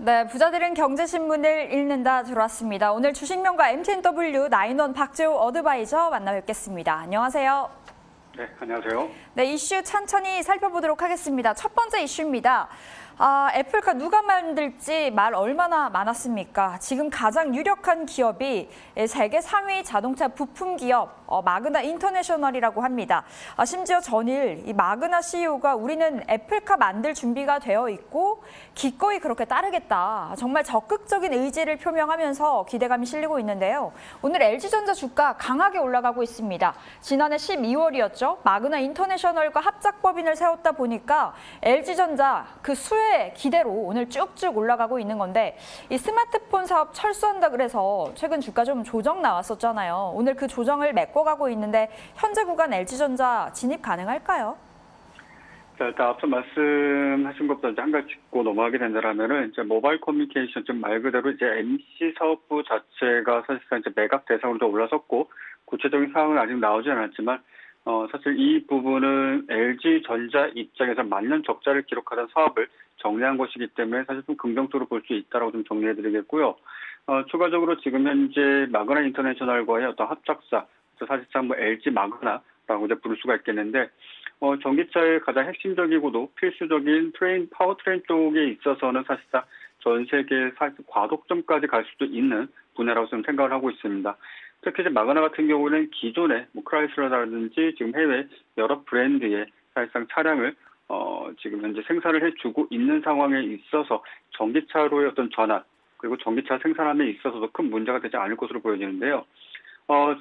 네, 부자들은 경제신문을 읽는다 들어왔습니다. 오늘 주식명가 MTNW 나인원 박재호 어드바이저 만나 뵙겠습니다. 안녕하세요. 네, 안녕하세요. 네, 이슈 천천히 살펴보도록 하겠습니다. 첫 번째 이슈입니다. 애플카 누가 만들지 말 얼마나 많았습니까? 지금 가장 유력한 기업이 세계 상위 자동차 부품 기업 마그나 인터내셔널이라고 합니다. 심지어 전일 이 마그나 CEO가 우리는 애플카 만들 준비가 되어 있고 기꺼이 그렇게 따르겠다. 정말 적극적인 의지를 표명하면서 기대감이 실리고 있는데요. 오늘 LG전자 주가 강하게 올라가고 있습니다. 지난해 12월이었죠. 마그나 인터내셔널과 합작법인을 세웠다 보니까 LG전자 그 수혜 기대로 오늘 쭉쭉 올라가고 있는 건데 이 스마트폰 사업 철수한다 그래서 최근 주가 좀 조정 나왔었잖아요. 오늘 그 조정을 메꿔가고 있는데 현재 구간 LG전자 진입 가능할까요? 자, 일단 앞서 말씀하신 것부터 이제 한 가지 짚고 넘어가게 된다면은 이제 모바일 커뮤니케이션 좀 말 그대로 이제 MC 사업부 자체가 사실상 이제 매각 대상으로 올라섰고 구체적인 사항은 아직 나오지 않았지만 사실 이 부분은 LG전자 입장에서 만년 적자를 기록하던 사업을 정리한 것이기 때문에 사실 좀 긍정적으로 볼 수 있다라고 좀 정리해드리겠고요. 추가적으로 지금 현재 마그나 인터내셔널과의 어떤 합작사, 사실상 뭐 LG 마그나라고 이제 부를 수가 있겠는데, 전기차의 가장 핵심적이고도 필수적인 파워트레인 쪽에 있어서는 사실상 전 세계 과독점까지 갈 수도 있는 분야라고 좀 생각을 하고 있습니다. 특히 이제 마그나 같은 경우는 기존의 뭐 크라이슬러라든지 지금 해외 여러 브랜드의 사실상 차량을 지금 현재 생산을 해주고 있는 상황에 있어서 전기차로의 어떤 전환 그리고 전기차 생산함에 있어서도 큰 문제가 되지 않을 것으로 보여지는데요.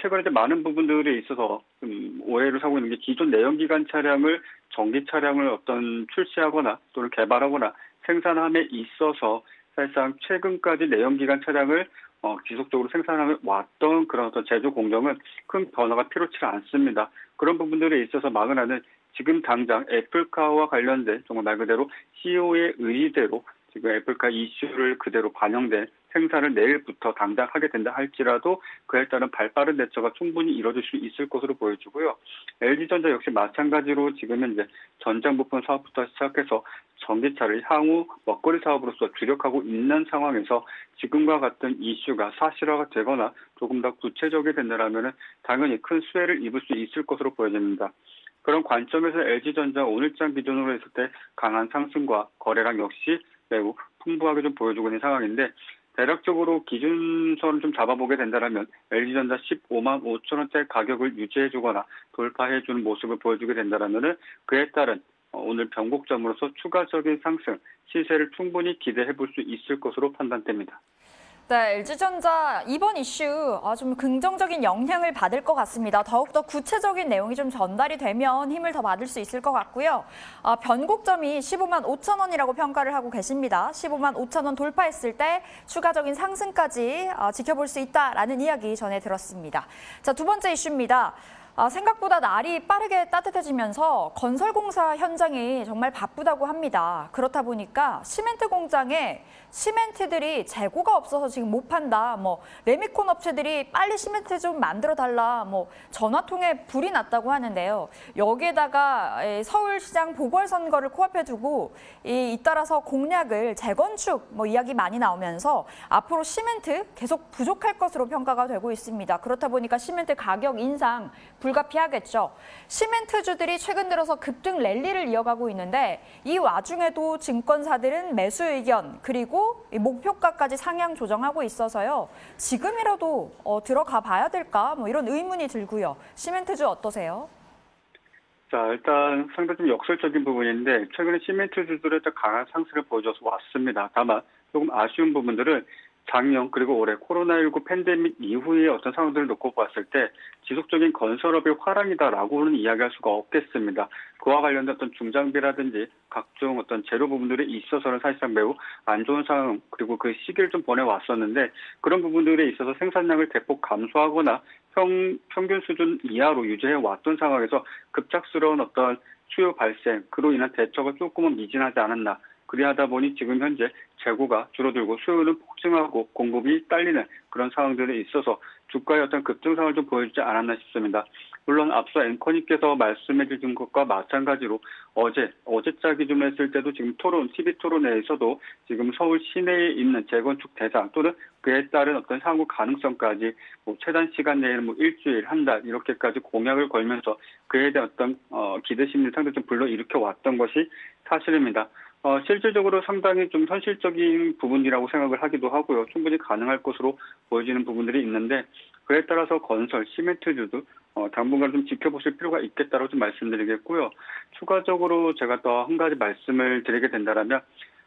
최근에 이제 많은 부분들에 있어서 좀 오해를 사고 있는 게 기존 내연기관 차량을 전기 차량을 어떤 출시하거나 또는 개발하거나 생산함에 있어서 사실상 최근까지 내연기관 차량을 지속적으로 생산해 왔던 그런 어떤 제조 공정은 큰 변화가 필요치 않습니다. 그런 부분들에 있어서 마그나는 지금 당장 애플카와 관련된 정말 말 그대로 CEO의 의지대로 지금 애플카 이슈를 그대로 반영된 생산을 내일부터 당장 하게 된다 할지라도 그에 따른 발빠른 대처가 충분히 이뤄질 수 있을 것으로 보여지고요. LG전자 역시 마찬가지로 지금 현재 전장 부품 사업부터 시작해서 전기차를 향후 먹거리 사업으로서 주력하고 있는 상황에서 지금과 같은 이슈가 사실화가 되거나 조금 더 구체적이 된다면 당연히 큰 수혜를 입을 수 있을 것으로 보여집니다. 그런 관점에서 LG전자 오늘장 기준으로 했을 때 강한 상승과 거래량 역시 매우 풍부하게 좀 보여주고 있는 상황인데 대략적으로 기준선을 좀 잡아보게 된다면 LG전자 15만 5천 원대 가격을 유지해주거나 돌파해주는 모습을 보여주게 된다면 그에 따른 오늘 변곡점으로서 추가적인 상승 시세를 충분히 기대해볼 수 있을 것으로 판단됩니다. 네, LG전자 이번 이슈 좀 긍정적인 영향을 받을 것 같습니다. 더욱더 구체적인 내용이 좀 전달이 되면 힘을 더 받을 수 있을 것 같고요. 변곡점이 15만 5천 원이라고 평가를 하고 계십니다. 15만 5천 원 돌파했을 때 추가적인 상승까지 지켜볼 수 있다라는 이야기 전해 들었습니다. 자, 두 번째 이슈입니다. 생각보다 날이 빠르게 따뜻해지면서 건설공사 현장이 정말 바쁘다고 합니다. 그렇다 보니까 시멘트 공장에 시멘트들이 재고가 없어서 지금 못 판다. 레미콘 업체들이 빨리 시멘트 좀 만들어 달라. 전화통에 불이 났다고 하는데요. 여기에다가 서울시장 보궐선거를 코앞에 두고 잇따라서 공약을 재건축 이야기 많이 나오면서 앞으로 시멘트 계속 부족할 것으로 평가가 되고 있습니다. 그렇다 보니까 시멘트 가격 인상 불가피하겠죠. 시멘트주들이 최근 들어서 급등 랠리를 이어가고 있는데 이 와중에도 증권사들은 매수 의견 그리고 목표가까지 상향 조정하고 있어서요. 지금이라도 들어가 봐야 될까? 이런 의문이 들고요. 시멘트주 어떠세요? 자, 일단 상당히 좀 역설적인 부분인데 최근에 시멘트주들의 강한 상승을 보여줘서 왔습니다. 다만 조금 아쉬운 부분들은 작년 그리고 올해 코로나19 팬데믹 이후의 어떤 상황들을 놓고 봤을 때 지속적인 건설업의 화랑이다라고는 이야기할 수가 없겠습니다. 그와 관련된 어떤 중장비라든지 각종 어떤 재료 부분들에 있어서는 사실상 매우 안 좋은 상황 그리고 그 시기를 좀 보내왔었는데 그런 부분들에 있어서 생산량을 대폭 감소하거나 평균 수준 이하로 유지해왔던 상황에서 급작스러운 어떤 수요 발생 그로 인한 대처가 조금은 미진하지 않았나. 그리하다 보니 지금 현재 재고가 줄어들고 수요는 폭증하고 공급이 딸리는 그런 상황들에 있어서 주가의 어떤 급등상을 좀 보여주지 않았나 싶습니다. 물론 앞서 앵커님께서 말씀해 주신 것과 마찬가지로 어제자 기준으로 했을 때도 지금 TV 토론회에서도 지금 서울 시내에 있는 재건축 대상 또는 그에 따른 어떤 향후 가능성까지 최단 시간 내에는 일주일, 한 달 이렇게까지 공약을 걸면서 그에 대한 어떤 기대 심리 상당히 좀 불러일으켜 왔던 것이 사실입니다. 실질적으로 상당히 좀 현실적인 부분이라고 생각을 하기도 하고요. 충분히 가능할 것으로 보여지는 부분들이 있는데 그에 따라서 건설, 시멘트주도 당분간 좀 지켜보실 필요가 있겠다고 좀 말씀드리겠고요. 추가적으로 제가 또 한 가지 말씀을 드리게 된다면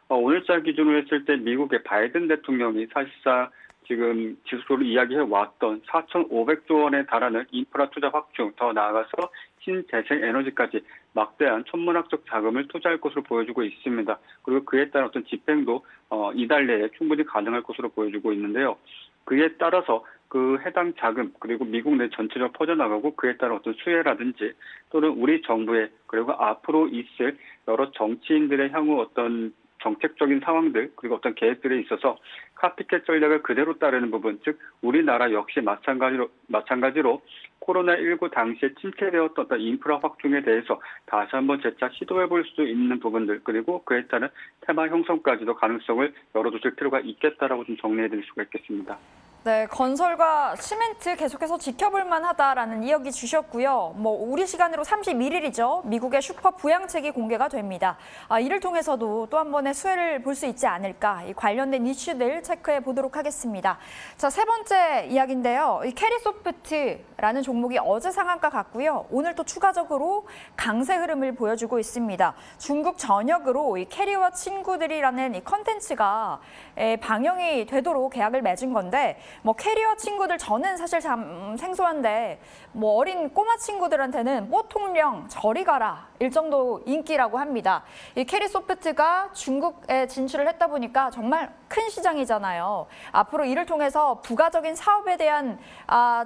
오늘자 기준으로 했을 때 미국의 바이든 대통령이 사실상 지금 지속적으로 이야기해왔던 4,500조 원에 달하는 인프라 투자 확충, 더 나아가서 신재생 에너지까지 막대한 천문학적 자금을 투자할 것으로 보여주고 있습니다. 그리고 그에 따른 어떤 집행도 이달 내에 충분히 가능할 것으로 보여주고 있는데요. 그에 따라서 그 해당 자금 그리고 미국 내 전체적으로 퍼져나가고 그에 따른 어떤 수혜라든지 또는 우리 정부의 그리고 앞으로 있을 여러 정치인들의 향후 어떤 정책적인 상황들 그리고 어떤 계획들에 있어서 카피캣 전략을 그대로 따르는 부분, 즉 우리나라 역시 마찬가지로 코로나19 당시에 침체되었던 어떤 인프라 확충에 대해서 다시 한번 재차 시도해볼 수 있는 부분들 그리고 그에 따른 테마 형성까지도 가능성을 열어두실 필요가 있겠다라고 좀 정리해드릴 수가 있겠습니다. 네, 건설과 시멘트 계속해서 지켜볼 만하다라는 이야기 주셨고요. 우리 시간으로 31일이죠. 미국의 슈퍼 부양책이 공개가 됩니다. 이를 통해서도 또 한 번의 수혜를 볼 수 있지 않을까. 이 관련된 이슈들 체크해 보도록 하겠습니다. 자, 세 번째 이야기인데요. 이 캐리소프트라는 종목이 어제 상한가 갔고요. 오늘 또 추가적으로 강세 흐름을 보여주고 있습니다. 중국 전역으로 이 캐리와 친구들이라는 이 컨텐츠가 방영이 되도록 계약을 맺은 건데 캐리어 친구들 저는 사실 참 생소한데 어린 꼬마 친구들한테는 뽀통령 저리 가라 일 정도 인기라고 합니다. 이 캐리소프트가 중국에 진출을 했다 보니까 정말 큰 시장이잖아요. 앞으로 이를 통해서 부가적인 사업에 대한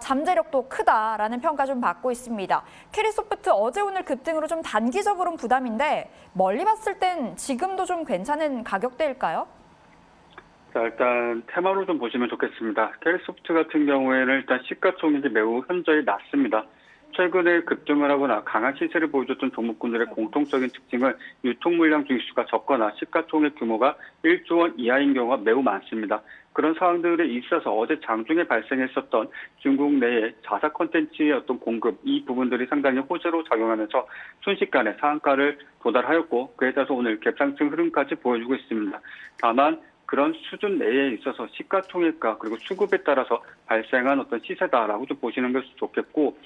잠재력도 크다라는 평가 좀 받고 있습니다. 캐리소프트 어제 오늘 급등으로 좀 단기적으로는 부담인데 멀리 봤을 땐 지금도 좀 괜찮은 가격대일까요? 자, 일단 테마로 좀 보시면 좋겠습니다. 캐리소프트 같은 경우에는 일단 시가총액이 매우 현저히 낮습니다. 최근에 급등을 하거나 강한 시세를 보여줬던 종목군들의 공통적인 특징은 유통 물량 중수가 적거나 시가총액 규모가 1조 원 이하인 경우가 매우 많습니다. 그런 상황들에 있어서 어제 장중에 발생했었던 중국 내의 자사 콘텐츠의 어떤 공급, 이 부분들이 상당히 호재로 작용하면서 순식간에 상한가를 도달하였고 그에 따라서 오늘 갭상승 흐름까지 보여주고 있습니다. 다만 그런 수준 내에 있어서 시가총액과 그리고 수급에 따라서 발생한 어떤 시세다라고 좀 보시는 것이 좋겠고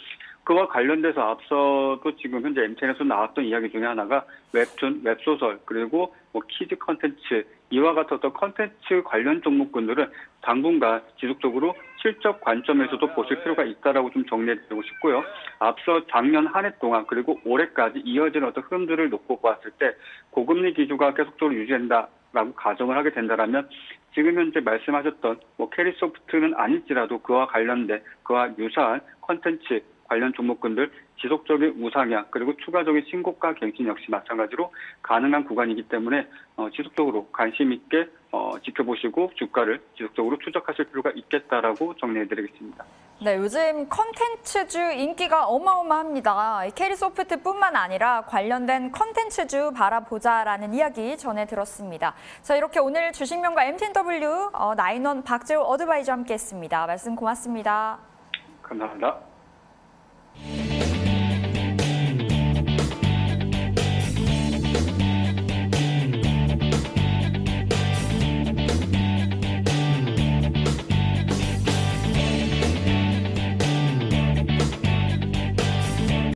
그와 관련돼서 앞서도 지금 현재 MCN에서 나왔던 이야기 중에 하나가 웹툰, 웹소설 그리고 키즈 컨텐츠 이와 같은 어떤 컨텐츠 관련 종목군들은 당분간 지속적으로 실적 관점에서도 보실 필요가 있다라고 좀 정리해드리고 싶고요. 앞서 작년 한 해 동안 그리고 올해까지 이어진 어떤 흐름들을 놓고 보았을 때 고금리 기조가 계속적으로 유지된다라고 가정을 하게 된다면 지금 현재 말씀하셨던 캐리소프트는 아닐지라도 그와 관련된 그와 유사한 컨텐츠 관련 종목군들 지속적인 우상향 그리고 추가적인 신고가 갱신 역시 마찬가지로 가능한 구간이기 때문에 지속적으로 관심 있게 지켜보시고 주가를 지속적으로 추적하실 필요가 있겠다라고 정리해드리겠습니다. 네, 요즘 컨텐츠주 인기가 어마어마합니다. 캐리소프트뿐만 아니라 관련된 컨텐츠주 바라보자라는 이야기 전해 들었습니다. 자, 이렇게 오늘 주식명가 MTNW 나인원 박재호 어드바이저 함께했습니다. 말씀 고맙습니다. 감사합니다.